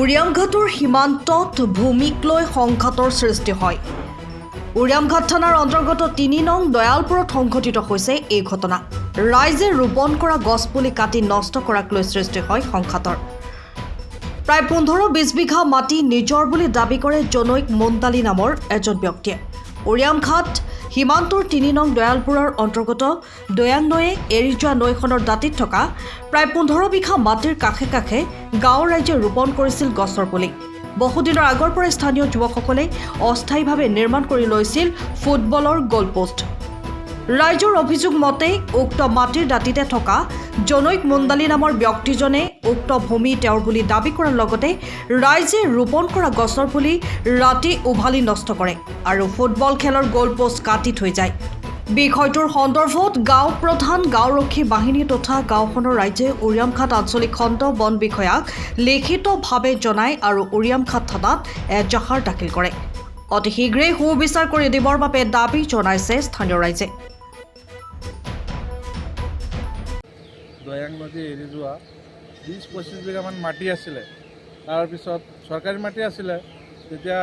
উৰিয়ামঘাটৰ সীমান্তত ভূমিক লৈ সংঘাতৰ সৃষ্টি হয়। উৰিয়ামঘাট থানাৰ অন্তৰ্গত ৩ নং দয়ালপুৰত সংঘটিত হৈছে এই ঘটনা। ৰাইজে ৰোপণ কৰা গছপুলি কাটি নষ্ট কৰাক লৈ সৃষ্টি হয় সংঘাতৰ। প্ৰায় ১৫-২০ বিঘা মাটি নিজৰ বুলি দাবী কৰে জনৈক মুন্তালী নামৰ এজন ব্যক্তিয়ে। উৰিয়ামঘাট সীমান্তৰ ৩ নং দয়ালপুৰৰ অন্তৰ্গত দয়াং নৈয়ে এৰি যোৱা নৈখনৰ দাঁতিত থকা প্ৰায় ১৫ বিঘা মাটিৰ কাষে কাষে গাঁৱৰ ৰাইজে ৰোপণ কৰিছিল গছৰ পুলি। বহুদিনৰ আগৰ পৰাই স্থানীয় যুৱকসকলে অস্থায়ীভাৱে নিৰ্মাণ কৰি লৈছিল ফুটবলৰ গ'লপোষ্ট। ৰাইজৰ অভিযোগ মতে উক্ত মাটিৰ দাঁতিতে থকা জনৈক মুন্তালী নামৰ ব্যক্তিজনে উক্ত ভূমি তেওঁৰ বুলি দাবী কৰাৰ লগতে ৰাইজে ৰোপণ কৰা গছৰ পুলি ৰাতি উভালি নষ্ট কৰে আৰু ফুটবল খেলৰ গ'লপোষ্ট কাটি থৈ যায়। বিষয়টোৰ সন্দৰ্ভত গাঁও প্ৰধান, গাঁওৰক্ষী বাহিনী তথা গাঁওখনৰ ৰাইজে উৰিয়ামঘাট আঞ্চলিক খণ্ড বন বিষয়াক লিখিতভাৱে জনায় আৰু উৰিয়ামঘাট থানাত এজাহাৰ দাখিল কৰে। অতি শীঘ্ৰেই সুবিচাৰ কৰি দিবৰ বাবে দাবী জনাইছে স্থানীয় ৰাইজে। দয়াং নদী এৰি যোৱা ২০-২৫ বিঘামান মাটি আছিলে। তাৰপিছত চৰকাৰী মাটি আছিলে। তেতিয়া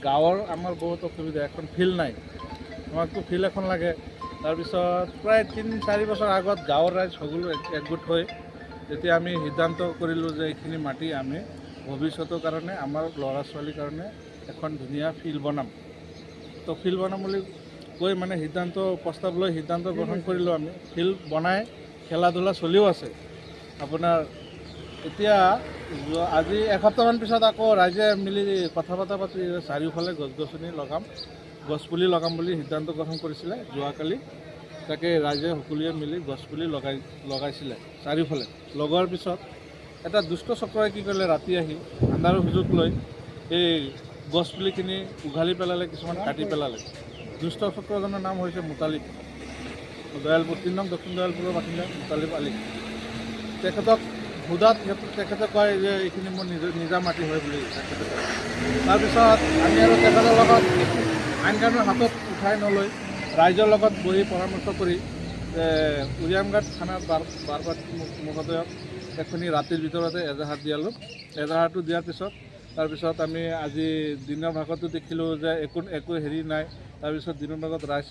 গাঁৱৰ আমাৰ বহুত অসুবিধা, এখন ফিল্ড নাই, আমাকতো ফিল্ড এখন লাগে। তাৰপিছত প্ৰায় ৩-৪ বছৰ আগত গাঁৱৰ ৰাইজ সকলো একগোট হৈ তেতিয়া আমি সিদ্ধান্ত কৰিলোঁ যে এইখিনি মাটি আমি ভৱিষ্যতৰ কাৰণে আমাৰ ল'ৰা ছোৱালীৰ কাৰণে এখন ধুনীয়া ফিল্ড বনাম। তো ফিল্ড বনাম বুলি কৈ মানে প্ৰস্তাৱ লৈ সিদ্ধান্ত গ্ৰহণ কৰিলোঁ। আমি ফিল্ড বনাই খেলা ধূলা চলিও আছে। আপোনাৰ এতিয়া আজি এসপ্তাহমান পিছত আকৌ ৰাইজে মিলি কথা পাতি চাৰিওফালে গছপুলি লগাম বুলি সিদ্ধান্ত গ্ৰহণ কৰিছিলে যোৱাকালি। তাকে ৰাইজে সকলোৱে মিলি গছপুলি লগাইছিলে চাৰিওফালে। লগোৱাৰ পিছত এটা দুষ্ট চক্ৰই কি কৰিলে, ৰাতি আহি আন্ধাৰৰ সুযোগ লৈ এই গছপুলিখিনি উঘালি পেলালে, কিছুমান কাটি পেলালে। দুষ্ট চক্ৰজনৰ নাম হৈছে মুতালিব, দয়ালপুৰ ৩ নং দক্ষিণ দয়ালপুৰৰ বাসিন্দা মুতালিব আলী। তেখেতক সোধাত তেখেতে কয় যে এইখিনি মোৰ নিজা মাটি হয় বুলি তেখেতে কয়। তাৰপিছত আমি আৰু তেখেতৰ লগত আইন কানুন হাতত উঠাই নলৈ ৰাইজৰ লগত বহি পৰামৰ্শ কৰি উৰিয়ামঘাট থানাত বাৰপাতি মহোদয়ক এখনি ৰাতিৰ ভিতৰতে এজাহাৰ দিয়ালোঁ। এজাহাৰটো দিয়াৰ পিছত তাৰপিছত আমি আজি দিনৰ ভাগতো দেখিলোঁ যে একো হেৰি নাই। তাৰপিছত দিনৰ ভাগত ৰাইজ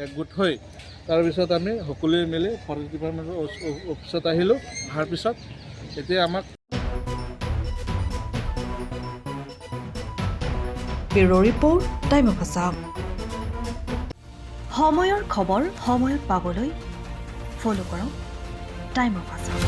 একগোট হৈ তাৰপিছত আমি সকলোৱে মিলি ফৰেষ্ট ডিপাৰ্টমেণ্টৰ অফিচত আহিলোঁ। অহাৰ পিছত এতিয়া আমাক bureau' report, time of Assam. সময়ৰ খবৰ সময়ত পাবলৈ ফ'ল' কৰক টাইম অফ আছাম।